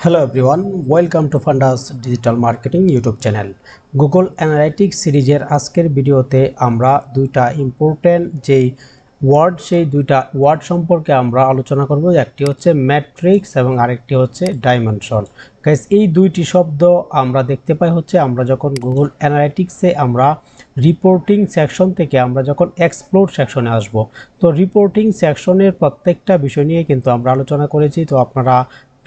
Hello everyone, welcome to Fundas Digital Marketing YouTube channel. Google Analytics সিরিজের আজকের ভিডিওতে আমরা দুইটা ইম্পর্টেন্ট যেই ওয়ার্ড সেই দুইটা ওয়ার্ড সম্পর্কে আমরা আলোচনা করব। একটি হচ্ছে ম্যাট্রিক্স এবং আরেকটি হচ্ছে ডাইমেনশন। গাইস, এই দুইটি শব্দ আমরা দেখতে পাই হচ্ছে আমরা যখন গুগল অ্যানালিটিক্সে আমরা রিপোর্টিং সেকশন থেকে আমরা যখন এক্সপ্লোর সেকশনে আসব। তো রিপোর্টিং সেকশনের প্রত্যেকটা বিষয় নিয়ে কিন্তু আমরা আলোচনা করেছি। তো আপনারা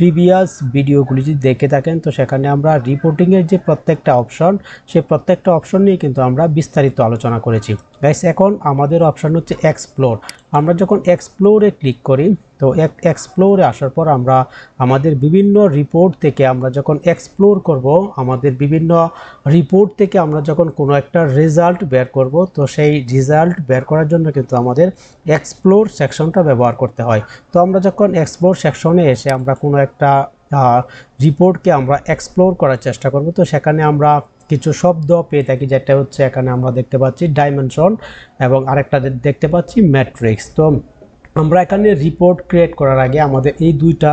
প্রিভিয়াস ভিডিওগুলি যদি দেখে থাকেন তো সেখানে আমরা রিপোর্টিংয়ের যে প্রত্যেকটা অপশন সেই প্রত্যেকটা অপশন নিয়ে কিন্তু আমরা বিস্তারিত আলোচনা করেছি। গাইস, এখন আমাদের অপশন হচ্ছে এক্সপ্লোর। আমরা যখন এক্সপ্লোরে ক্লিক করি তো এক্সপ্লোরে আসার পর আমরা আমাদের বিভিন্ন রিপোর্ট থেকে আমরা যখন এক্সপ্লোর করব, আমাদের বিভিন্ন রিপোর্ট থেকে আমরা যখন কোনো একটা রেজাল্ট বের করব, তো সেই রেজাল্ট বের করার জন্য কিন্তু আমাদের এক্সপ্লোর সেকশনটা ব্যবহার করতে হয়। তো আমরা যখন এক্সপ্লোর সেকশনে এসে আমরা কোনো একটা রিপোর্টকে আমরা এক্সপ্লোর করার চেষ্টা করব, তো সেখানে আমরা কিছু শব্দ পেয়ে থাকি, যেটা হচ্ছে এখানে আমরা দেখতে পাচ্ছি ডাইমেনশন এবং আরেকটা দেখতে পাচ্ছি ম্যাট্রিক্স। তো আমরা এখানে রিপোর্ট ক্রিয়েট করার আগে আমাদের এই দুইটা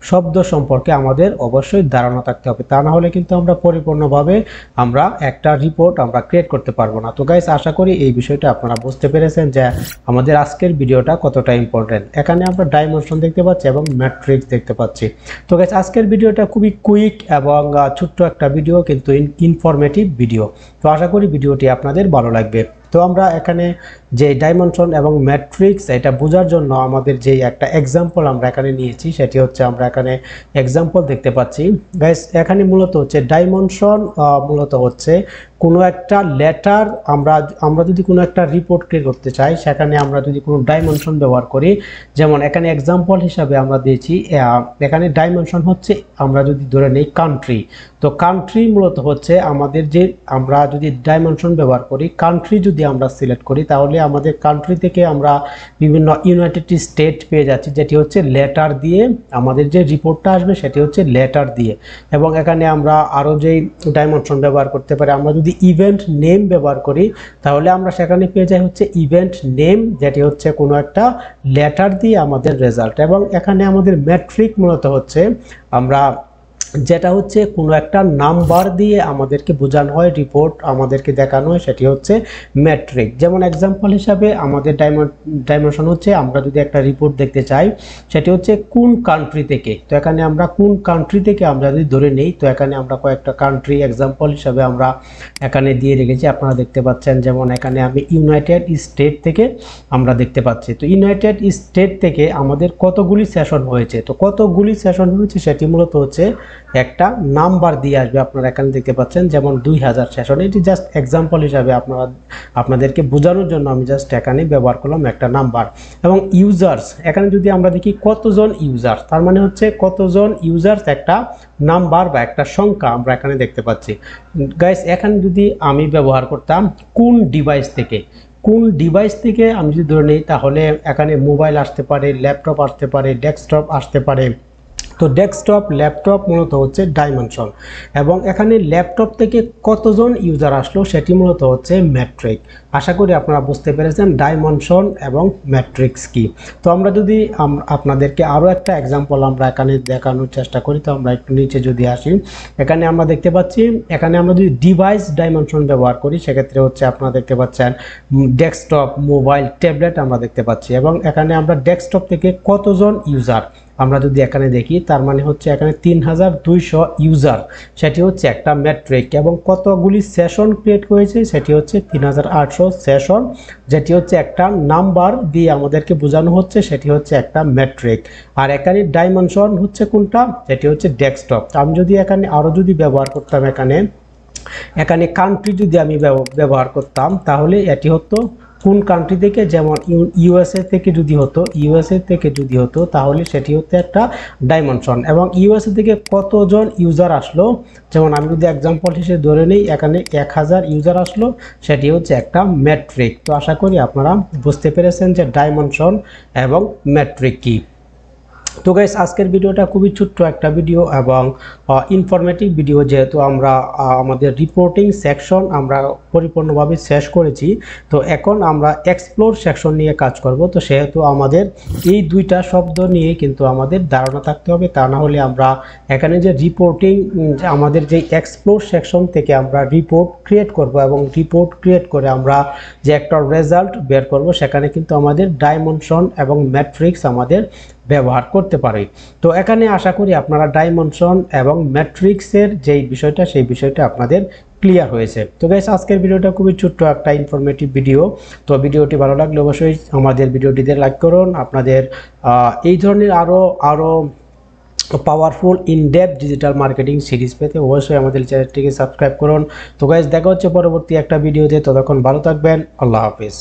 শব্দ সম্পর্কে আমাদের অবশ্যই ধারণা থাকতে হবে, তা না হলে কিন্তু আমরা পরিপূর্ণভাবে আমরা একটা রিপোর্ট আমরা ক্রিয়েট করতে পারবো না। তো গাইস, আশা করি এই বিষয়টা আপনারা বুঝতে পেরেছেন যে আমাদের আজকের ভিডিওটা কতটা ইম্পর্টেন্ট। এখানে আমরা ডাইমেনশন দেখতে পাচ্ছি এবং ম্যাট্রিক্স দেখতে পাচ্ছি। তো গাইস, আজকের ভিডিওটা খুবই কুইক এবং ছোট্ট একটা ভিডিও, কিন্তু ইনফরমেটিভ ভিডিও। তো আশা করি ভিডিওটি আপনাদের ভালো লাগবে। তো আমরা এখানে যে ডাইমেনশন এবং ম্যাট্রিক্স এটা বোঝার জন্য আমাদের যে একটা এক্সাম্পল আমরা এখানে নিয়েছি, সেটি হচ্ছে আমরা এখানে এক্সাম্পল দেখতে পাচ্ছি। গাইস, এখানে মূলত হচ্ছে ডাইমেনশন মূলত হচ্ছে কোনো একটা লেটার আমরা যদি কোনো একটা রিপোর্ট ক্রিয়েট করতে চাই, সেখানে আমরা যদি কোনো ডাইমেনশন ব্যবহার করি, যেমন এখানে এক্সাম্পল হিসাবে আমরা দিয়েছি এখানে ডাইমেনশন হচ্ছে আমরা যদি ধরে নেই কান্ট্রি। তো কান্ট্রি মূলত হচ্ছে আমাদের যে আমরা যদি ডাইমেনশন ব্যবহার করি, কান্ট্রি যদি আমরা সিলেক্ট করি, তাহলে আমাদের কান্ট্রি থেকে আমরা বিভিন্ন ইউনাইটেড স্টেট পেয়ে যাচ্ছি, যেটি হচ্ছে লেটার দিয়ে আমাদের যে রিপোর্টটা আসবে সেটি হচ্ছে লেটার দিয়ে। এবং এখানে আমরা আরও যেই ডাইমেনশন ব্যবহার করতে পারি, আমরা যদি ইভেন্ট নেম ব্যবহার করি তাহলে আমরা সেখানে পেয়ে যাই হচ্ছে ইভেন্ট নেম, যেটি হচ্ছে কোনো একটা লেটার দিয়ে আমাদের রেজাল্ট। এবং এখানে আমাদের ম্যাট্রিক মূলত হচ্ছে আমরা যেটা হচ্ছে কোনো একটা নাম্বার দিয়ে আমাদেরকে বোঝানো হয়, রিপোর্ট আমাদেরকে দেখানো হয়, সেটি হচ্ছে ম্যাট্রিক। যেমন এক্সাম্পল হিসাবে আমাদের ডাইমেনশন হচ্ছে আমরা যদি একটা রিপোর্ট দেখতে চাই, সেটি হচ্ছে কোন কান্ট্রি থেকে। তো এখানে আমরা কোন কান্ট্রি থেকে আমরা যদি ধরে নেই, তো এখানে আমরা কয়েকটা কান্ট্রি এক্সাম্পল হিসাবে আমরা এখানে দিয়ে রেখেছি, আপনারা দেখতে পাচ্ছেন। যেমন এখানে আমি ইউনাইটেড স্টেট থেকে আমরা দেখতে পাচ্ছি। তো ইউনাইটেড স্টেট থেকে আমাদের কতগুলি সেশন হয়েছে, তো কতগুলি সেশন হয়েছে সেটি মূলত হচ্ছে একটা নাম্বার দিয়ে আসবে। আপনারা এখানে দেখতে পাচ্ছেন যেমন 2000 সেশন। এটি জাস্ট এক্সাম্পল হিসাবে আপনাদেরকে বোঝানোর জন্য আমি জাস্ট এখানে ব্যবহার করলাম একটা নাম্বার। এবং ইউজার্স, এখানে যদি আমরা দেখি কতজন ইউজার, তার মানে হচ্ছে কতজন ইউজার্স একটা নাম্বার বা একটা সংখ্যা আমরা এখানে দেখতে পাচ্ছি। গাইস, এখানে যদি আমি ব্যবহার করতাম কোন ডিভাইস থেকে, কোন ডিভাইস থেকে আমি যদি ধরে নিই, তাহলে এখানে মোবাইল আসতে পারে, ল্যাপটপ আসতে পারে, ডেস্কটপ আসতে পারে। তো ডেস্কটপ ল্যাপটপ মূলত হচ্ছে ডাইমেনশন। এবং এখানে ল্যাপটপ থেকে কতজন ইউজার আসলো সেটি মূলত হচ্ছে ম্যাট্রিক। আশা করি আপনারা বুঝতে পেরেছেন ডাইমেনশন এবং ম্যাট্রিক্স কি। তো আমরা যদি আপনাদেরকে আরও একটা এক্সাম্পল আমরা এখানে দেখানোর চেষ্টা করি, তো আমরা একটু নিচে যদি আসি, এখানে আমরা দেখতে পাচ্ছি এখানে আমরা যদি ডিভাইস ডাইমেনশন ব্যবহার করি, সেক্ষেত্রে হচ্ছে আপনারা দেখতে পাচ্ছেন ডেস্কটপ, মোবাইল, ট্যাবলেট আমরা দেখতে পাচ্ছি। এবং এখানে আমরা ডেস্কটপ থেকে কতজন ইউজার আমরা যদি এখানে দেখি, তার মানে হচ্ছে এখানে 3200 ইউজার, সেটি হচ্ছে একটা ম্যাট্রিক। এবং কতগুলি সেশন ক্রিয়েট হয়েছে সেটি হচ্ছে 3800 সেশন, যেটি হচ্ছে একটা নাম্বার দিয়ে আমাদেরকে বোঝানো হচ্ছে, সেটি হচ্ছে একটা ম্যাট্রিক। আর এখানে ডাইমেনশন হচ্ছে কোনটা, সেটি হচ্ছে ডেস্কটপ। আমি যদি এখানে আরও যদি ব্যবহার করতাম, এখানে কান্ট্রি যদি আমি ব্যবহার করতাম, তাহলে এটি হতো কোন কান্ট্রি থেকে। যেমন ইউএসএ থেকে যদি হতো তাহলে সেটি হচ্ছে একটা ডাইমেনশন। এবং ইউএসএ থেকে কতজন ইউজার আসলো, যেমন আমি যদি এক্সাম্পল হিসেবে ধরে নিই, এখানে 1000 ইউজার আসলো, সেটি হচ্ছে একটা ম্যাট্রিক। তো আশা করি আপনারা বুঝতে পেরেছেন যে ডাইমেনশন এবং ম্যাট্রিক কি। তো গাইস আজকের ভিডিওটা খুবই ছোট্ট একটা ভিডিও এবং ইনফরমেটিভ ভিডিও, যেহেতু আমরা আমাদের রিপোর্টিং সেকশন আমরা পরিপূর্ণভাবে শেষ করেছি। তো এখন আমরা এক্সপ্লোর সেকশন নিয়ে কাজ করব। তো সেহেতু আমাদের এই দুইটা শব্দ নিয়ে কিন্তু আমাদের ধারণা থাকতে হবে, তা না হলে আমরা এখানে যে রিপোর্টিং আমাদের যে এক্সপ্লোর সেকশন থেকে আমরা রিপোর্ট ক্রিয়েট করব এবং রিপোর্ট ক্রিয়েট করে আমরা যে একটা রেজাল্ট বের করব, সেখানে কিন্তু আমাদের ডাইমেনশন এবং ম্যাট্রিক্স আমাদের ব্যবহার করতে পারি। তো এখানে আশা করি আপনারা ডাইমেনশন এবং ম্যাট্রিক্সের যেই বিষয়টা সেই বিষয়টা আপনাদের ক্লিয়ার হয়েছে। তো গাইস আজকের ভিডিওটা খুবই ছোট্ট একটা ইনফরমেটিভ ভিডিও। তো ভিডিওটি ভালো লাগলে অবশ্যই আমাদের ভিডিওটিতে লাইক করুন। আপনাদের এই ধরনের আরও powerful in-depth digital marketing series পেতে অবশ্যই আমাদের চ্যানেলটিকে সাবস্ক্রাইব করুন। তো গাইস দেখা হচ্ছে পরবর্তী একটা ভিডিওতে, ততক্ষণ ভালো থাকবেন। আল্লাহ হাফেজ।